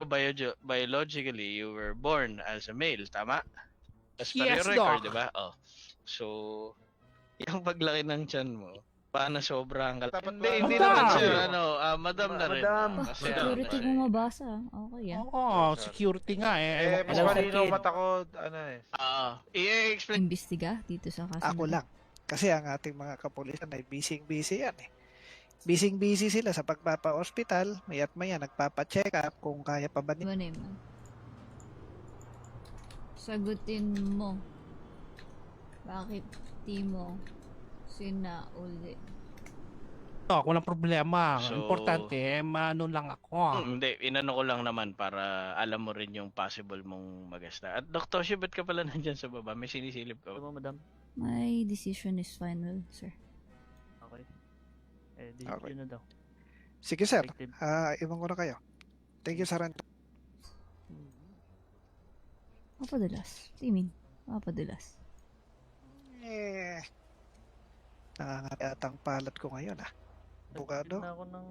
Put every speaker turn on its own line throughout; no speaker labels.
biologically, you were born as a male, tama? As per
Yes,
your record,
Doc.
di ba? Oh. So, yung paglaki ng tiyan mo, paano sobrang kalaki?
Dapat
Hindi
Madam!
naman sir, madam na rin.
Madam.
Kasi
Security
ano,
bumabasa. Okay yan.
Oo, security nga eh. Ewan ko
mas
sa
malinaw
akin.
mata ko, ano eh.
i-explain
Imbestiga dito sa kaso.
Ako lang. Kasi ang ating mga kapulisan ay busy yan eh. Busy sila sa pagpapa-hospital, maya't maya nagpapa-check up kung kaya pa ba nila.
Ano naman? Sagutin mo. Bakit di mo sinauli?
Doc, walang problema.
So-
Importante, ano lang ako.
Hindi, inano ko lang naman para alam mo rin yung possible mong magasta. At Dr. Shi, ba't ka pala nandyan sa baba? May sinisilip ka.
Ano mo, madam?
My decision is final, sir.
Okay.
Okay.
Yun na daw.
Sige sir,
Detective.
iwan ko na kayo. Thank you sir.
Papadulas. Timin. Papadulas.
Nangangatang palat ko ngayon Abogado?
Na ako ng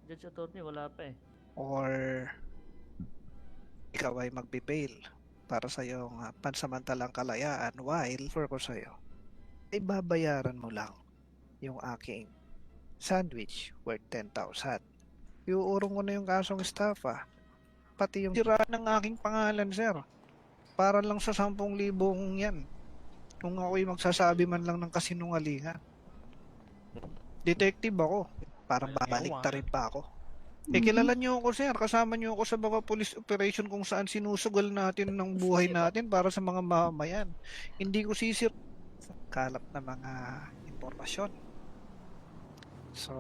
judge attorney, wala pa eh.
Or ikaw ay magbe-bail para sa iyong pansamantalang kalayaan while for ko sa iyo ay babayaran mo lang yung aking sandwich worth 10,000. Iuurong ko na yung kasong estafa. Pati yung sira ng aking pangalan, sir. Para lang sa 10,000 yan. Kung ako'y magsasabi man lang ng kasinungalingan. Detective ako. Parang babalik rin pa ako. Kilala niyo ako, sir. Kasama niyo ako sa mga police operation kung saan sinusugal natin ng buhay natin para sa mga mamamayan. Hindi ko sisir kalap na mga impormasyon. So,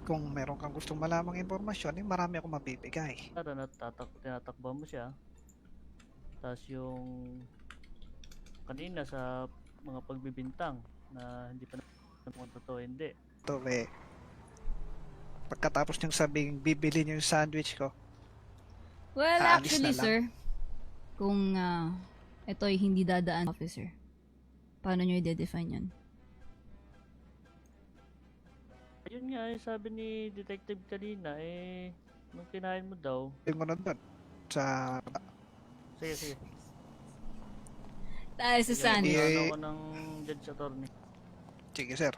kung meron kang gustong malamang impormasyon, marami akong mabibigay.
Tinatakbo mo siya. Tapos yung kanina sa mga pagbibintang na hindi pa naman totoo, hindi.
Ito, pagkatapos niyong sabing bibili niyo yung sandwich ko,
Well,
Aalis
actually,
na lang.
sir, kung ito ay hindi dadaan, officer, paano nyo i-define yun?
Ayun nga, sabi ni detective kanina, nung kinain mo daw.
hindi mo na doon sa
Sige.
Dahil sa sandwich.
Ano ako ng judge attorney.
sige sir.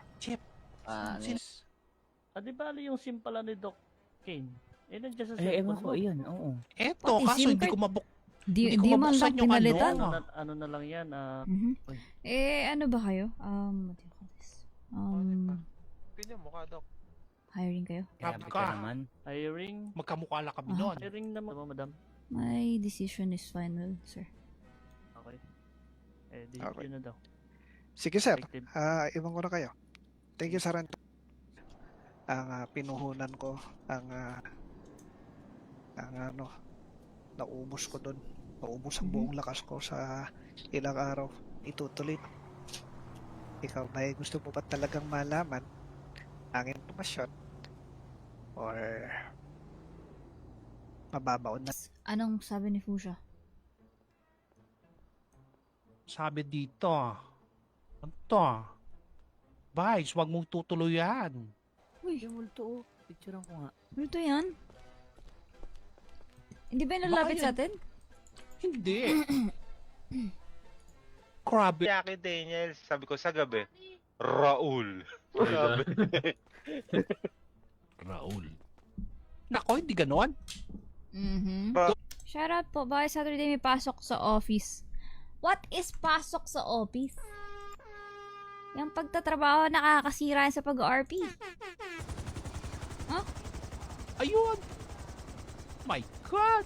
Di bali yung simpala ni Doc Kane? Nandiyan sa
Ewan
cellphone
ko,
mo.
iyan, oo.
Eto,
Pati
kaso
SIM
hindi
card.
ko mabuk...
Di
Hindi ko
man
mabuksan
lang
yung
pinalitan.
ano.
Ano na lang yan,
Mhm.
Uy.
Ano ba kayo? What do you call this?
Pinya mo ka, Doc.
Hiring kayo?
Grabe
ka.
ka naman.
Hiring.
Magkamukha lang kami
Ah.
nun.
Hiring naman, madam.
My decision is final, sir.
Okay.
Okay.
Yun na daw.
Sige sir,
Detective.
iwan ko na kayo. Thank you sir. Ang pinuhunan ko, ang naubos ko doon. Naubos ang buong lakas ko sa ilang araw. Itutuloy. Ikaw ba gusto mo ba talagang malaman ang impormasyon? Or mababaon na?
Anong sabi ni Fusha?
Sabi dito, Vice, wag mong tutuluyan.
Uy,
Yung multo, picturean ko nga.
ano to yan? Hindi ba yung lalapit
Baka
sa atin?
Hindi. Grabe.
Yaki Daniel, sabi ko sa gabi, Raul. Sabi.
Raul. Nako, hindi ganon.
Shout out po. Baka Saturday may pasok sa office. What is pasok sa office? Yung pagtatrabaho nakakasira yan sa pag-RP.
Ayun. My God.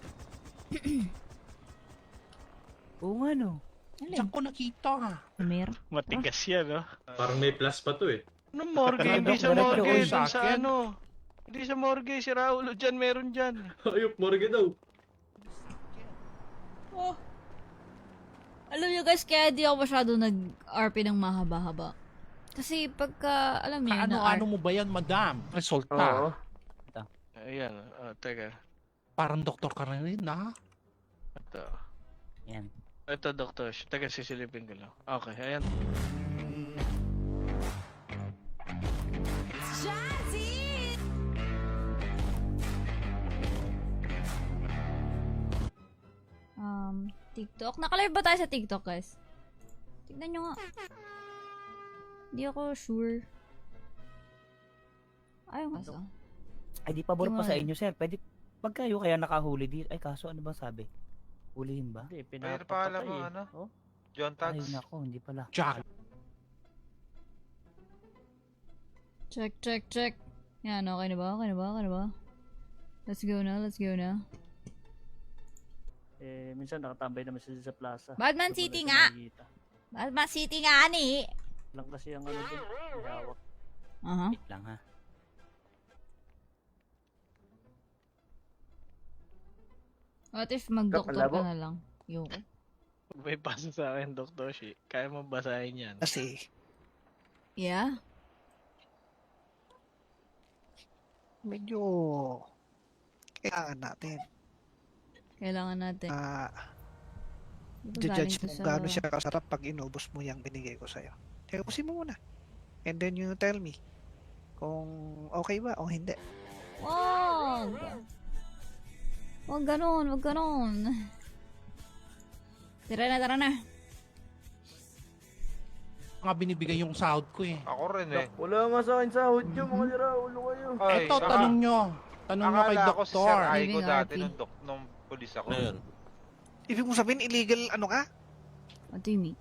Oo nga, no.
Diyan ko nakita.
Mer?
Matigas yan, no?
Parang may plus pa to eh.
Ano morgue? Hindi sa
Diretso
morgue.
ulo
Dun
sa
sa
akin.
ano. Hindi sa morgue. Si Raul. Dyan, meron dyan.
Ayop, morgue daw.
Oh. Alam nyo guys, kaya di ako masyado nag-RP ng mahaba-haba. Kasi pagka, alam niyo,
Ano mo ba yan, madam? Resulta.
Ayan. Teka.
Parang doktor ka na rin, ha?
Ito.
Yan.
Ito, Dr. Shi. Teka, sisilipin ko lang. Okay, ayan.
TikTok? Nakalive ba tayo sa TikTok, guys? Tignan nyo nga. Hindi ako sure. Ayaw nga sa.
Ay, di pabor pa sa
Yung-
inyo, sir. Pwede, pag kayo kaya nakahuli dito. Ay, kaso ano bang sabi? Hulihin ba?
Hindi,
Pero pa alam
pinapapatay
mo,
eh.
ano?
Oh?
John
Ay,
Tags.
nako, hindi pala.
Jack.
Check. Yan, okay na ba? Let's go na.
Eh, minsan nakatambay naman sila sa plaza.
Batman
Doon mo
City
na siya
nga!
makikita.
Batman City nga, ani!
Lang kasi ang ano doon. May hawak.
Aha.
Wait lang, ha?
What if mag-doktor ka na lang? Yung
Kung may pasa sa akin, Dr. Shi, kaya mo basahin yan.
Kasi,
Yeah?
medyo kailangan natin
Kailangan natin. Ito galing
judge
to
mo
sa...
gaano siya kasarap pag inubos mo yung binigay ko sa'yo. Ubusin mo muna. And then you tell me kung okay ba o hindi.
Wag! Wag ganon. Tara na.
Nga binibigay yung sahod ko eh.
Ako rin eh.
Wala nga sa akin sahod yun, mga lira, ulo kayo.
Ay,
Eto, tanong nyo. Tanong nyo kay
Akala ko si Sir
doktor.
Aiko
Living
dati
RP.
nung pulis ako.
Ibig mo sabihin illegal ano ka?
What do you mean?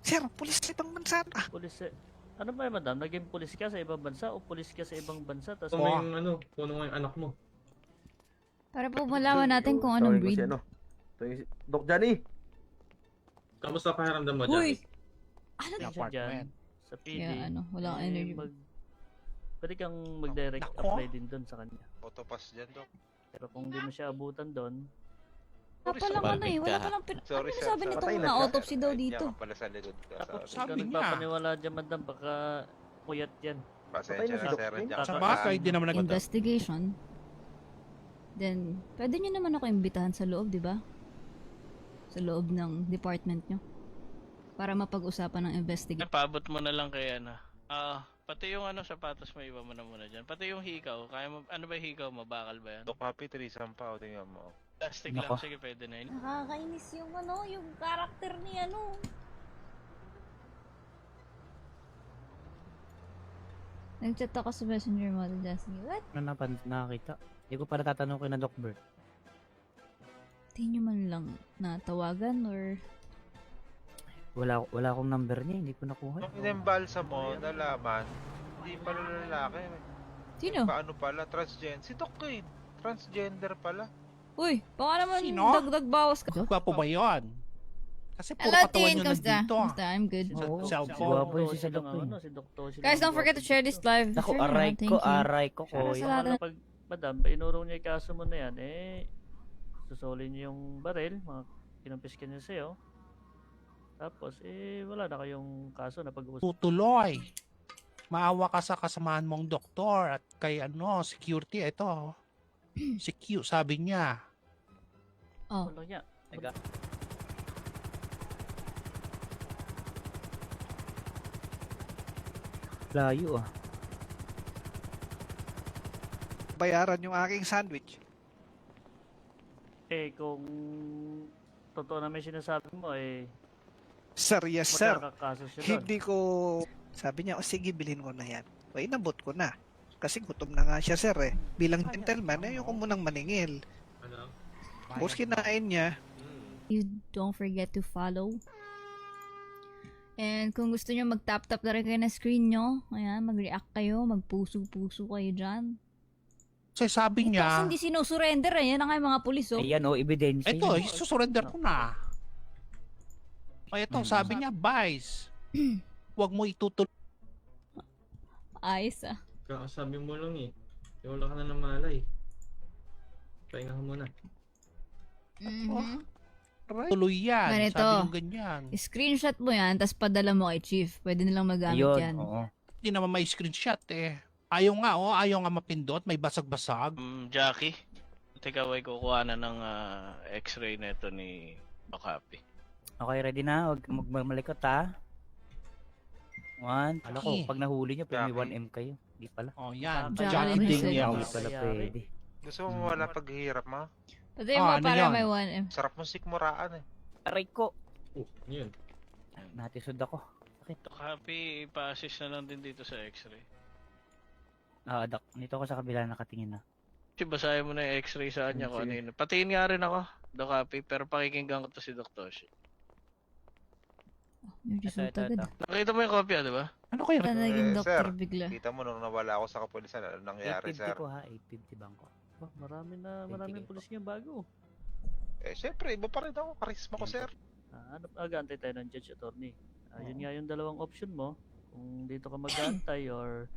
Sir, pulis sa ibang bansa.
Pulis eh. Ano ba yun, madam? Naging pulis ka sa ibang bansa o pulis ka sa ibang bansa? Tas
Kung may ano, puno nga yung anak mo.
Para po malaman natin kung anong breed.
Ito yung si Doc Johnny.
Kamusta pakiramdam mo,
Uy!
Johnny?
Ano?
siya
Apartment.
dyan, sa PD,
Kaya walang energy.
pwede kang mag-direct
Nako.
apply din doon sa kanya.
Autopass dyan, Dok.
Pero kung di mo siya abutan doon,
Wala palang ano eh. Wala palang
Sorry,
ano
sir.
sabi nito
Patay na
na
siya.
autopsy daw
Ay,
dito.
diyan ka pala sa likod ka.
tapos
Sorry.
Sabi
ikaw
niya.
nagpapaniwala dyan, madam, baka puyat yan.
Pasensya na,
Patay na si
sir.
Doc.
Diyan ka
Sa
pala.
bagay, di naman nag-
Investigation. Then, pwede nyo naman ako imbitahan sa loob, di ba? Sa loob ng department nyo. Para mapag-usapan ng investigation.
Paabot mo na lang kay ano. Pati yung ano sapatos mo iba mo na muna dyan. Pati yung hikaw, kaya mo, ano ba yung hikaw mo? Bakal ba yan?
Dok Happy, 3 sampa. O, tingnan mo.
Plastic
Nako.
lang, sige pwede na yun.
Nakakainis yung ano, yung karakter ni ano. Nag-chat ako sa messenger mo, Jasmine. What?
Ano nakakita? Hindi ko pala tatanong kay na Doc Bert.
Di nyo man lang natawagan or...
Wala akong number niya, hindi ko nakuha.
Nung inembalsa mo, nalaman, hindi pala lalaki.
Sino?
Paano pala? Transgender. Si Doc Kane. Transgender pala.
Uy, baka naman
Sino?
dagdag bawas ka.
Gwapo ba yun? Kasi puro
Hello,
katawan
Tin.
nyo
Kamusta?
nandito.
Kamusta? I'm good.
Oo,
Cellphone.
gwapo yun si
Doktor
Doc
lang,
Queen.
ano, si Doktor sila
Guys,
ang
don't forget to
gwapo
share
dito.
this live.
Naku,
Share nyo, thank you.
aray ko.
Para sa
Yung
lahat
ano, pag, madam, inurong niya yung kaso mo na yan, eh, susolin niyo yung baril, mga kinumpis ka niya sa'yo. Tapos, eh, wala na kayong kaso na pag-uusap.
Tutuloy. Maawa ka sa kasamahan mong doktor at kay ano, security, ito. Secure, sabi niya.
Oh,
Wala niya.
Teka. Layo ah.
Bayaran yung aking sandwich.
Eh, kung totoo na may sinasabi mo, eh,
Sir, yes sir.
magkakakaso siya doon.
Hindi ko... Sabi niya, o sige, bilhin ko na yan. O, inabot ko na. Kasi gutom na nga siya, sir eh. Bilang gentleman, ayoko munang maningil.
Ano?
Tapos kinain niya,
you don't forget to follow. And kung gusto nyo mag-tap-tap na rin kayo na screen nyo, ayan, mag-react kayo, mag-puso-puso kayo dyan.
Kasi sabi
Ito kasi
niya,
hindi sinusurrender, ayan na nga yung mga pulis, oh.
Ayan oh, ebidensya
ito,
yun.
susurrender ko na. O ito, sabi niya, Vice, huwag mo itutuloy.
Ayos, ah.
Kakasabi mo lang eh. Wala ka na ng malay. Pahinga ka muna.
Mhm.
Tuloy yan.
Ganito.
Sabi yung ganyan.
Screenshot mo yan, tapos padala mo kay Chief. Pwede nilang magamit
Ayun,
yan.
oo.
Hindi naman may screenshot eh. Ayaw nga, ayaw nga mapindot, may basag-basag.
Jackie, ikaw ay kukuha na ng x-ray nito ni Doc Happy.
Okay, ready na? Huwag magmalikot ha. 1. Alam ko,
Okay.
pag nahuli nyo, pwede may
Jackie.
1M kayo. Di pala.
Oh, yan.
Jackie
Jackie
Daniels.
Hindi
Daniels.
pala
Nangyari.
pwede.
Gusto mo wala paghihirap mo?
Patayin mo
ano
para
yun?
may 1M.
Sarap mong sikmuraan eh.
Aray ko.
Ano yun?
Natisod ako.
Copy, ipa-assist na lang din dito sa x-ray.
Doc. Dito ako sa kabila nakatingin na.
Kasi basahin mo na yung x-ray sa kanya kung ano
Sige.
yun. Patingin nga rin ako, Doc Copy, pero pakikinggan ko to si Dr. Toshi.
Medyo
Ito,
suta agad.
Nakita mo yung kopya, di ba?
Ano kayo?
Wala na naging
Eh,
doktor
sir.
bigla.
Kita mo nung nawala ako sa kapulisan, ano nangyari,
850
sir?
po ha. 850 bangko.
Bah, maraming pulis niya bago.
Eh, syempre, iba pa rin ako. Karisma ko, sir.
Mag-aantay tayo ng judge attorney. Yun nga yung dalawang option mo. Kung dito ka mag-aantay or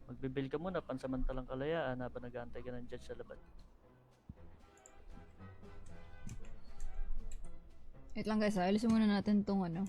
magbibil ka muna pansamantalang kalayaan habang nag-aantay ka ng judge sa labas.
Wait lang guys, ayusin muna natin tong ano.